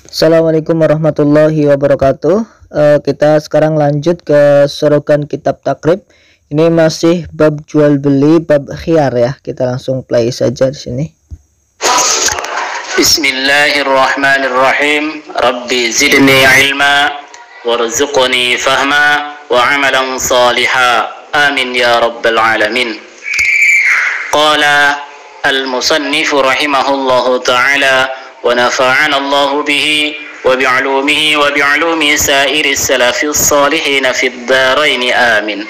Assalamualaikum warahmatullahi wabarakatuh. Kita sekarang lanjut ke serukan kitab takrib. Ini masih bab jual beli, bab khiyar ya. Kita langsung play saja di sini. Bismillahirrahmanirrahim. Rabbi zidni ilma warzuqni fahma wa amalan saliha. Amin ya rabbal alamin. Qala al-musannif rahimahullahu ta'ala wa nafa'ana Allahu bihi wa bi'ulumihi wa bi'ulumi sa'iris salafis salihin fid dharain amin.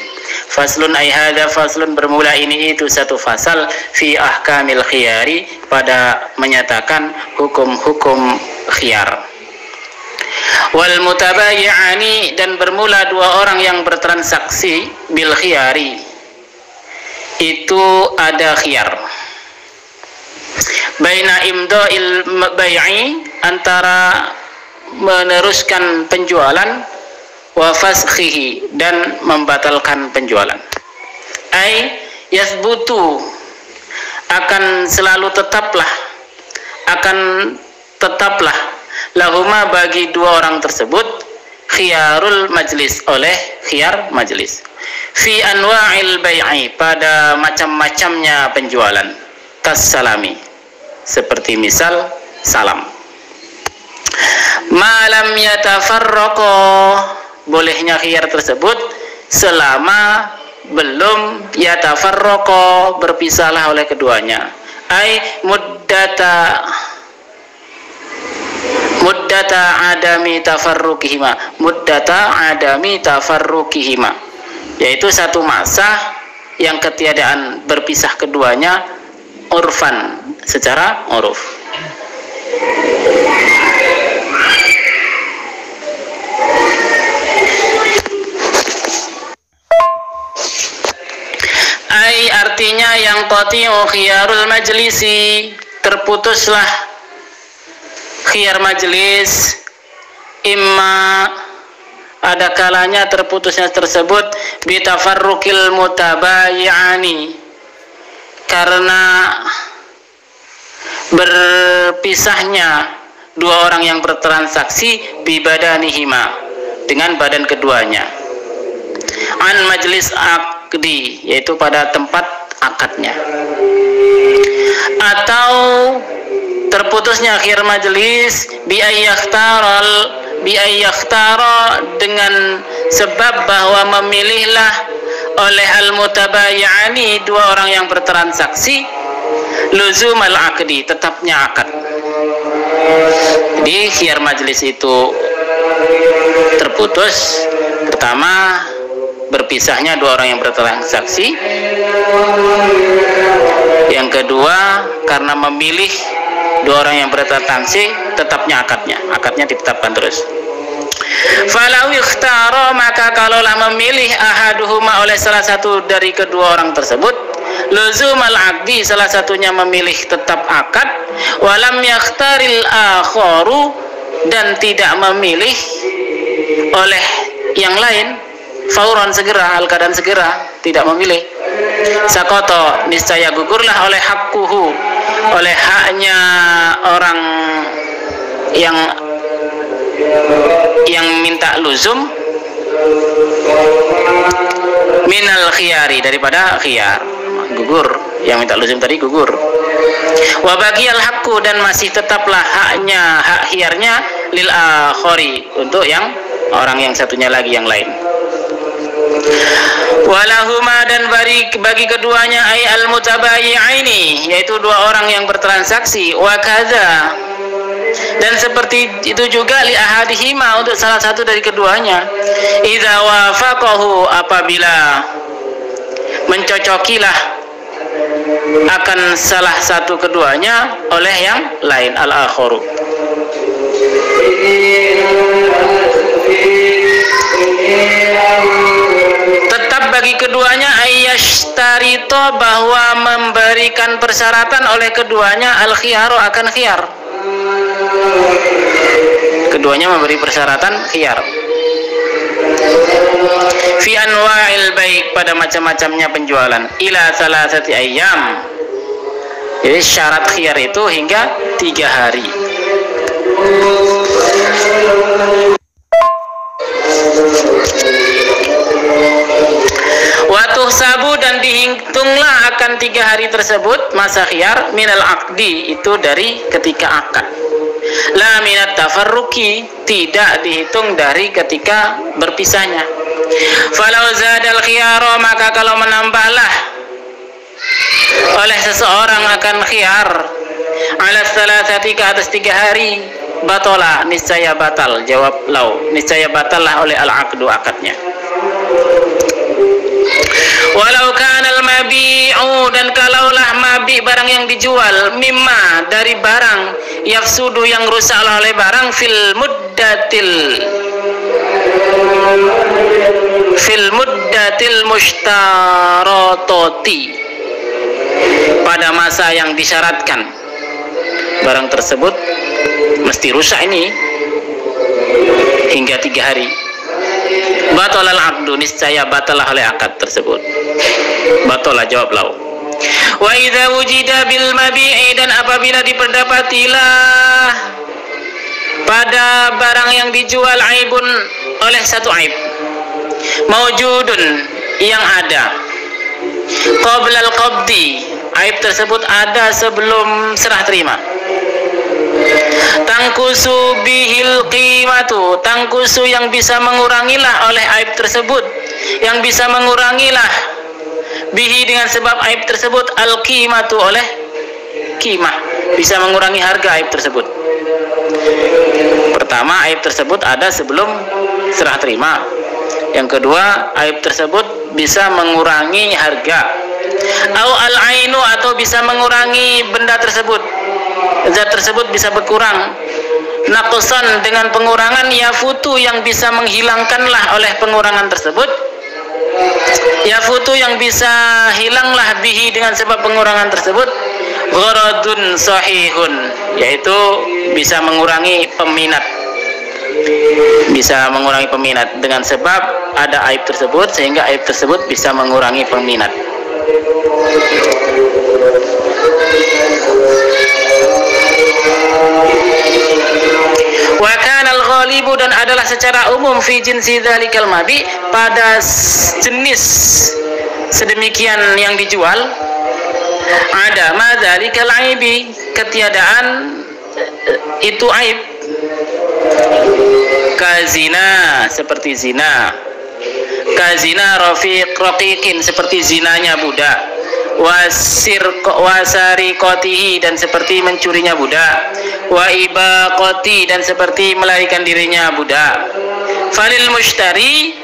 Faslun ay hadza faslun, bermula ini itu satu fasal fi ahkamil khiyari, pada menyatakan hukum-hukum khiyar. Wal mutabayi'ani, dan bermula dua orang yang bertransaksi bil khiyari itu ada khiyar. Baina imda'il bai'i, antara meneruskan penjualan, wa fashihi, dan membatalkan penjualan. Ai yasbutu, akan selalu tetaplah, lahuma, bagi dua orang tersebut, khiyarul majlis, oleh khiyar majlis, fi anwa'il bai'i, pada macam-macamnya penjualan, kassalami, seperti misal salam. Malam yatafarraqo, bolehnya khiyar tersebut selama belum yatafarraqo, berpisahlah oleh keduanya. Ai muddata adami tafarruqihima, yaitu satu masa yang ketiadaan berpisah keduanya, urfan, secara uruf. Ai, artinya yang qati'u khiyarul majlisi, terputuslah khiyar majlis, imma, ada kalanya terputusnya tersebut, bitafarruqil mutabayi'ani, karena berpisahnya dua orang yang bertransaksi, bibadanihima, dengan badan keduanya, an majlis akdi, yaitu pada tempat akadnya. Atau terputusnya khiyar majlis biayyakhtara, dengan sebab bahwa memilihlah oleh al-mutabayi'ani, dua orang yang bertransaksi, luzumal akdi, tetapnya akad. Jadi khiyar majlis itu terputus, pertama berpisahnya dua orang yang bertransaksi, yang kedua karena memilih dua orang yang bertransaksi, tetapnya akadnya ditetapkan terus. Falau ikhtara, maka kalaulah memilih ahaduhuma, oleh salah satu dari kedua orang tersebut, luzumal aqdi, salah satunya memilih tetap akad, walam yakhtaril akharu, dan tidak memilih oleh yang lain, fauran, segera, al-qadan, segera, tidak memilih, sakoto, niscaya gugurlah oleh hakkuhu, oleh haknya orang yang minta luzum, minal khiyari, daripada khiyar, gugur, yang minta luzum tadi gugur. Wa baqiyal haqqu, dan masih tetaplah haknya, hak khiyarnya, lil akhari, untuk yang orang yang satunya lagi, yang lain. Walahuma, dan bagi keduanya, ay al mutabayi'aini, yaitu dua orang yang bertransaksi, wa kadza, dan seperti itu juga li ahadihima, untuk salah satu dari keduanya, idza wafaqahu, apabila mencocokilah akan salah satu keduanya oleh yang lain, al-akharu. Tetap bagi keduanya, ayyashtarito, bahwa memberikan persyaratan oleh keduanya, al-khiyaru, akan khiyar. Keduanya memberi persyaratan khiyar. Fi anwa'il baik, pada macam-macamnya penjualan, ila salasati ayyam, Jadi syarat khiyar itu hingga 3 hari. yuhsabu dan dihitunglah akan 3 hari tersebut masa khiyar minal aqdi, itu dari ketika akad. La minat tafarruqi, tidak dihitung dari ketika berpisahnya. Falau zadal khiyara, maka kalau menambahlah oleh seseorang akan khiyar ala salasati, ke atas 3 hari, batola, niscaya batal. Jawab lau, niscaya batallah oleh al-aqdu, akadnya. Walau kanal mabi'u, dan kalaulah mabi barang yang dijual, mimma dari barang, yafsudu yang rusak oleh barang, fil muddatil mushtaratoti, pada masa yang disyaratkan, barang tersebut mesti rusak ini hingga 3 hari. Batalal aqdu, niscaya batalah oleh akad tersebut. Batalah, jawab lau. Wa idza wujida bil mabi'i, dan apabila diperdapatilah pada barang yang dijual aibun, oleh satu aib, maujudun, yang ada, qablal qabdi, aib tersebut ada sebelum serah terima. Tangkusu bihil qimatu, tangkusu yang bisa mengurangilah oleh aib tersebut, yang bisa mengurangilah bihi dengan sebab aib tersebut, al qimatu, oleh qimah, bisa mengurangi harga aib tersebut. Pertama, aib tersebut ada sebelum serah terima. Yang kedua, aib tersebut bisa mengurangi harga. Au al ainu, atau bisa mengurangi benda tersebut, zat tersebut bisa berkurang. Naqsan, dengan pengurangan, yafutu, yang bisa menghilangkanlah oleh pengurangan tersebut, yafutu, yang bisa hilanglah bihi dengan sebab pengurangan tersebut, gharadun sahihun, yaitu bisa mengurangi peminat, bisa mengurangi peminat dengan sebab ada aib tersebut, sehingga aib tersebut bisa mengurangi peminat. Wa kana al-ghalibu, dan adalah secara umum, fi jinsi dzalikal mabi, pada jenis sedemikian yang dijual, ada ma dzalikal aibi, ketiadaan itu aib, kazina, seperti zina, kazina raqiqin, seperti zinanya budak, wasarikotihi, dan seperti mencurinya budak, wa ibaqoti, dan seperti melarikan dirinya budak. Falil mushtari,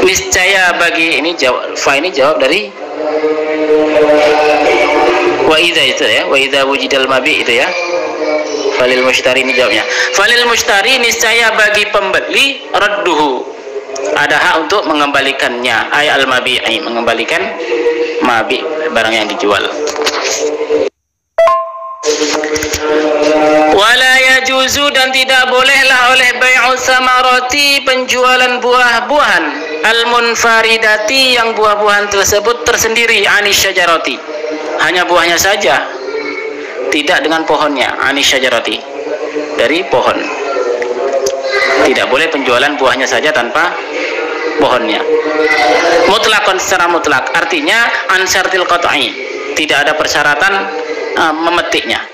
niscaya bagi, ini jawab, fa ini jawab dari wa idza, itu ya, wa idza wujidal mabi, itu ya. Falil mushtari, ini jawabnya. Falil mushtari, niscaya bagi pembeli, radduhu, ada hak untuk mengembalikannya, ay al mabi'i, mengembalikan mabi, barang yang dijual. Wala yajuzu, dan tidak bolehlah oleh bai'u samarati, penjualan buah-buahan, al munfaridati, yang buah-buahan tersebut tersendiri, anis syajarati, hanya buahnya saja, tidak dengan pohonnya, anis syajarati, dari pohon. Tidak boleh penjualan buahnya saja tanpa pohonnya. Mutlakon, secara mutlak, artinya ansartil qat'i, tidak ada persyaratan memetiknya.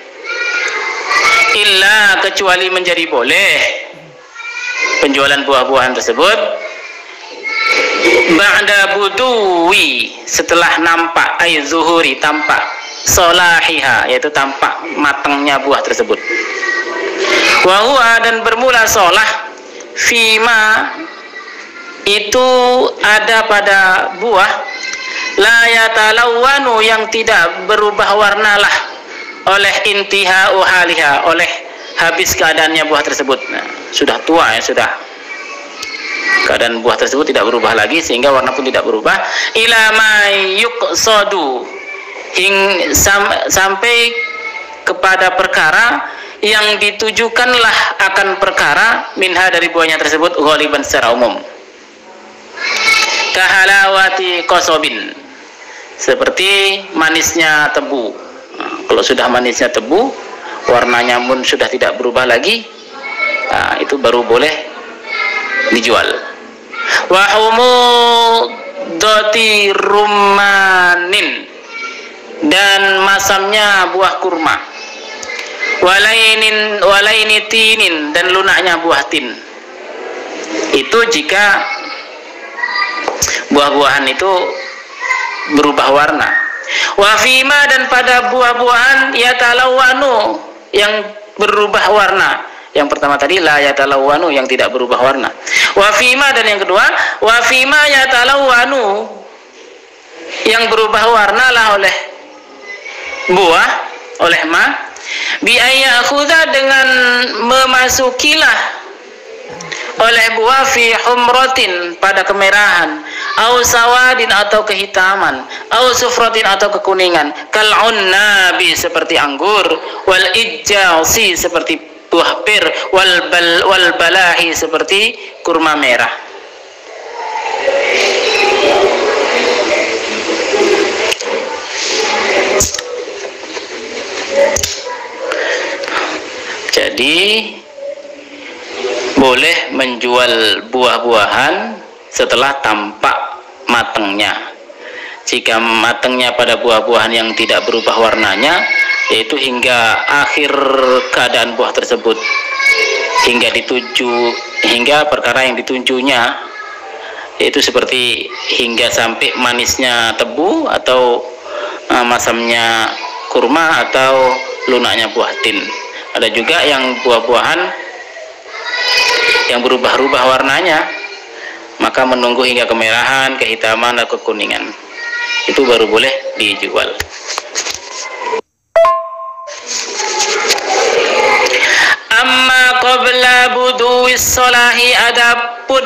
Illa, kecuali menjadi boleh penjualan buah-buahan tersebut ba'da buduwi, setelah nampak, ay zuhuri, tampak, solahiha, yaitu tampak matangnya buah tersebut. Wa huwa, dan bermula solah, fima, itu ada pada buah, la yatalawwanu, yang tidak berubah warnalah oleh intihau haliha, oleh habis keadaannya buah tersebut. Nah, sudah tua ya, sudah keadaan buah tersebut tidak berubah lagi, sehingga warna pun tidak berubah. Ila ma yuqsadu, sampai kepada perkara yang ditujukanlah akan perkara, minha, dari buahnya tersebut, ghaliban, secara umum. Kahalawati kosobin, seperti manisnya tebu. Nah, kalau sudah manisnya tebu, warnanya pun sudah tidak berubah lagi, nah, itu baru boleh dijual. Wahumu fiddati rummanin, dan masamnya buah kurma, walaini tinin, dan lunaknya buah tin. Itu jika buah-buahan itu berubah warna. Wa fima, dan pada buah-buahan yatalawwanu, yang berubah warna. Yang pertama tadi la yatalawwanu, yang tidak berubah warna. Wa fima, dan yang kedua wa fima yatalawwanu, yang berubah warna lah oleh buah, oleh ma, bi ayyakhudha, dengan memasukilah oleh buah fi humratin, pada kemerahan, au sawadin, atau kehitaman, au sufratin, atau kekuningan, kal unnabi, seperti anggur, wal ijjasi, seperti buah pir, wal balahi, seperti kurma merah. Jadi boleh menjual buah-buahan setelah tampak matangnya. Jika matangnya pada buah-buahan yang tidak berubah warnanya, yaitu hingga akhir keadaan buah tersebut, hingga perkara yang ditujunya, yaitu seperti hingga sampai manisnya tebu, atau masamnya kurma, atau lunaknya buah tin. Ada juga yang buah-buahan yang berubah-ubah warnanya, maka menunggu hingga kemerahan, kehitaman, atau kekuningan, itu baru boleh dijual. Amma qabla buduwis solahi, adapun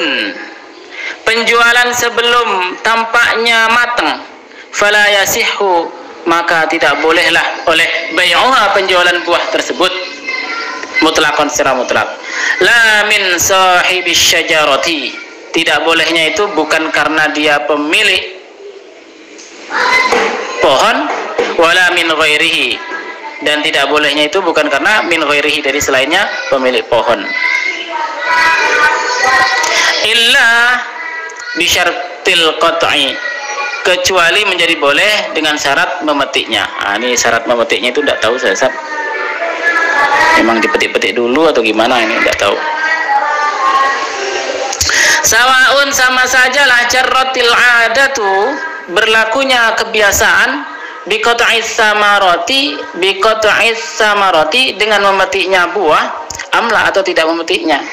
penjualan sebelum tampaknya matang, fala yasihhu, maka tidak bolehlah oleh bai'uha, penjualan buah tersebut, mutlakon, secara mutlak. La min sahibis syajarati, tidak bolehnya itu bukan karena dia pemilik pohon, wala min ghairihi, dan tidak bolehnya itu bukan karena min ghairihi, dari selainnya pemilik pohon. Illa bisyartil qat'i, kecuali menjadi boleh dengan syarat memetiknya. Ini syarat memetiknya itu tidak tahu saya, Ustaz. Memang dipetik-petik dulu atau gimana, ini tidak tahu. Sawaun, sama sajalah, jarratil adatu, berlakunya kebiasaan, biqat'is samarati, dengan memetiknya buah, amla, atau tidak memetiknya.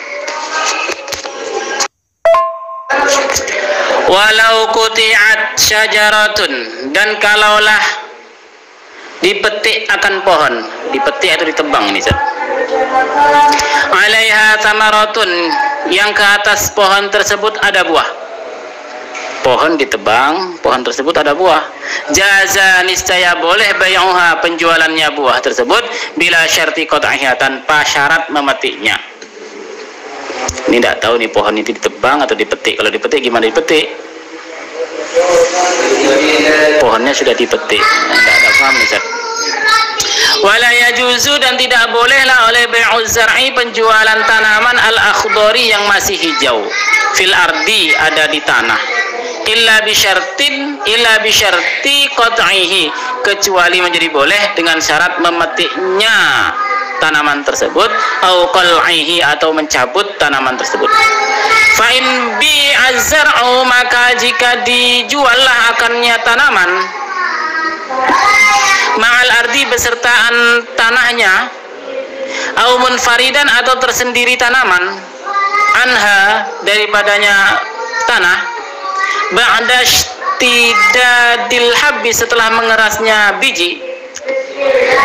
Walau quti'at syajaratun, dan kalaulah dipetik akan pohon, dipetik atau ditebang ini, Ustaz. Alaiha samaratun, yang ke atas pohon tersebut ada buah. Pohon ditebang, pohon tersebut ada buah. Jaza, niscaya boleh bai'uha, penjualannya buah tersebut, bila syarti qat'iha, tanpa syarat memetiknya. Ini tidak tahu nih pohon itu ditebang atau dipetik. Kalau dipetik gimana dipetik? Pohonnya sudah dipetik, tidak ada paham, Ustaz. Wala yajuzu, dan tidak bolehlah oleh bai'uz zar'i, penjualan tanaman al-akhdari, yang masih hijau, fil ardi, ada di tanah, illa bisyarti qat'ihi, kecuali menjadi boleh dengan syarat memetiknya tanaman tersebut, au qal'ihi, atau mencabut tanaman tersebut. Fa in bi'az-zar'u, maka jika dijuallah akannya tanaman, ma'al ardi, besertaan tanahnya, au munfaridan, atau tersendiri tanaman, anha, daripadanya tanah, ba'da ishtidadil habbi, setelah mengerasnya biji,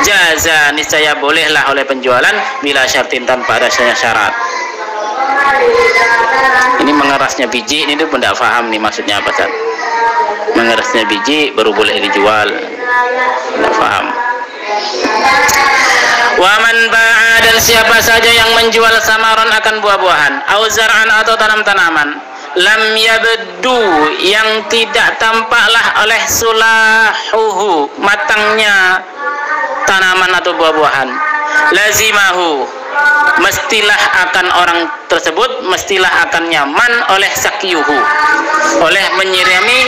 jaza, niscaya bolehlah oleh penjualan, bila syartin, tanpa ada syarat. Ini mengerasnya biji, ini tuh tidak paham nih maksudnya apa, Ustaz. Mengerasnya biji baru boleh dijual, tidak paham. Waman ba'a, dan siapa saja yang menjual samaron, akan buah-buahan, au zar'an, atau tanam-tanaman, lam yabdu, yang tidak tampaklah oleh sulahuhu, matangnya tanaman atau buah-buahan, lazimahu, mestilah akan orang tersebut, mestilah akan nyaman oleh sakyuhu, oleh menyirami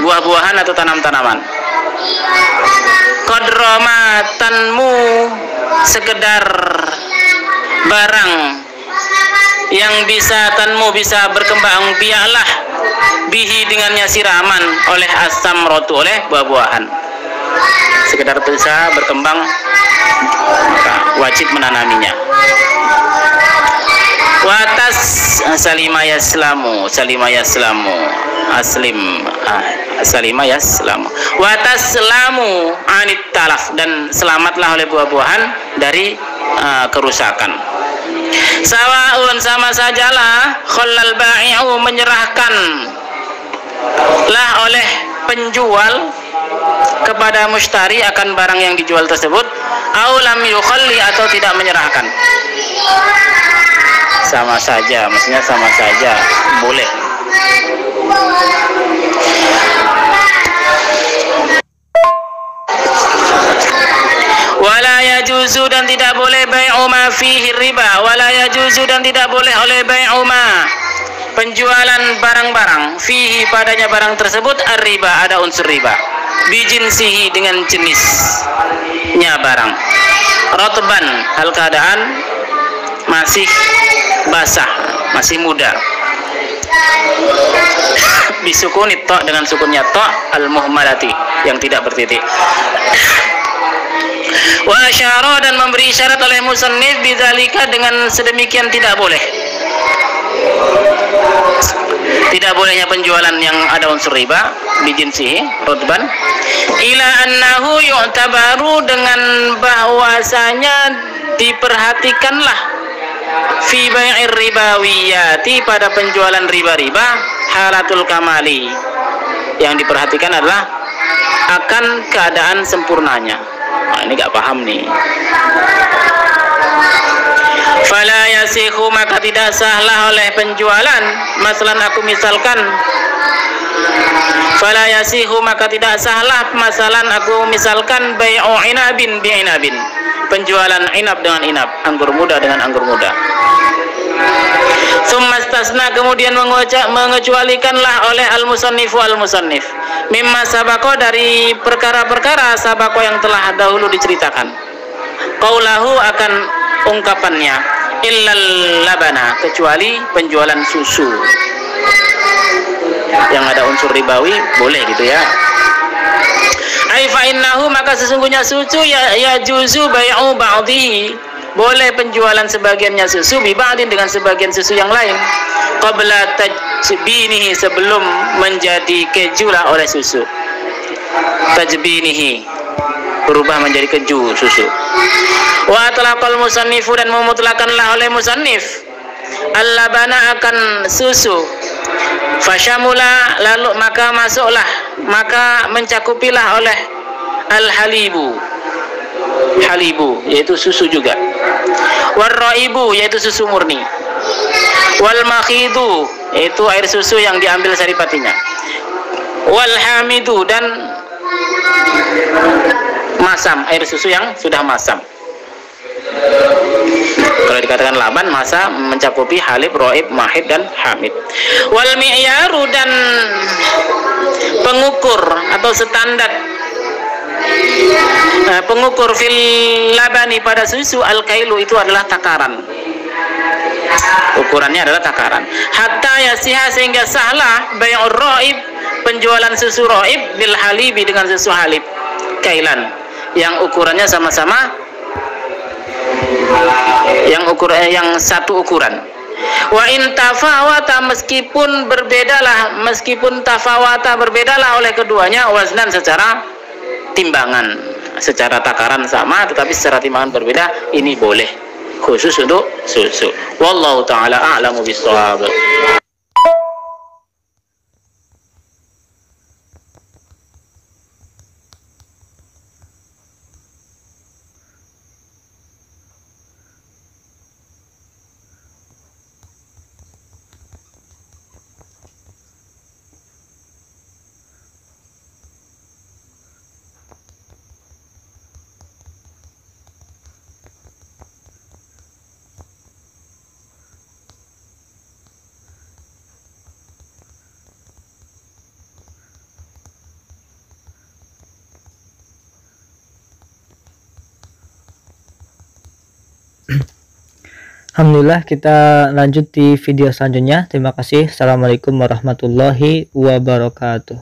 buah-buahan atau tanam-tanaman. Kodromatanmu, sekedar barang yang bisa berkembang biaklah bihi dengannya siraman oleh as-samratu, oleh buah-buahan. Sekedar bisa berkembang maka wajib menanaminya. Watas salima yaslamu wataslamu anit talaf, dan selamatlah oleh buah-buahan dari kerusakan. Sawaun, sama sajalah, khallal bai'u, menyerahkan lah oleh penjual kepada mushtari akan barang yang dijual tersebut, au lam yukhalli, atau tidak menyerahkan. Sama saja, maksudnya sama saja, boleh. Wala yajuzu, dan tidak boleh bai'u ma fihi riba, wala yajuzu, dan tidak boleh oleh bai'u ma, penjualan barang-barang, fihi, padanya barang tersebut, ar-riba, ada unsur riba, bijinsihi, dengan jenisnya barang, rotban, hal keadaan masih basah, masih muda, bisukuni to, dengan sukunnya to, al-muhmalati, yang tidak bertitik. Wa asyara, dan memberi isyarat oleh musannif bidzalika, dengan sedemikian tidak boleh. Tidak bolehnya penjualan yang ada unsur riba, bijinsihi, rotban, ila annahu yu'tabaru, dengan bahwasanya diperhatikanlah, fi bai'ir ribawiyati, pada penjualan riba-riba, halatul kamali, yang diperhatikan adalah akan keadaan sempurnanya. Nah, ini gak paham nih. Fala yasihu, maka tidak sahlah oleh penjualan, masalan aku misalkan, fala yasihu, maka tidak sahlah, masalan aku misalkan, bai'u inabin bi inabin, penjualan inab dengan inab, anggur muda dengan anggur muda. Summastasna, kemudian mengecualikanlah oleh al-musannifu al-musannif, mimma sabako, dari perkara-perkara sabako yang telah dahulu diceritakan, qaulahu, akan ungkapannya, illal labana, kecuali penjualan susu yang ada unsur ribawi, boleh gitu ya. Ai fa innahu, maka sesungguhnya susu ya juzu bai'u ba'dihi, boleh penjualan sebagiannya susu, bi ba'din, dengan sebagian susu yang lain, qabla tajbinihi, sebelum menjadi keju lah oleh susu, tajbinihi, berubah menjadi keju susu. Wa atlaqal musannifu, dan memutlakanlah oleh musannif, al-labana, akan susu, fasyamula, lalu maka masuklah, maka mencakupilah oleh al-halibu, halibu yaitu susu juga, warraibu yaitu susu murni, wal makhidu yaitu air susu yang diambil saripatinya, wal hamidu, dan masam, air susu yang sudah masam. Kalau dikatakan laban, masa mencakupi halib, roib, mahid, dan hamid. Wal mi'yaru, dan pengukur atau standar pengukur fil labani, pada susu, al-kailu, itu adalah takaran. Ukurannya adalah takaran. Hatta yasiha, sehingga sahlah bai'ur roib, penjualan susu roib, bil halibi, dengan susu halib, kailan, yang ukurannya sama-sama, yang satu ukuran. Wa in tafawata, meskipun tafawata berbedalah oleh keduanya, waznan, secara timbangan, secara takaran sama tetapi secara timbangan berbeda, ini boleh, khusus untuk susu. Wallahu taala a'lamu bissawab. Alhamdulillah, kita lanjut di video selanjutnya. Terima kasih. Assalamualaikum warahmatullahi wabarakatuh.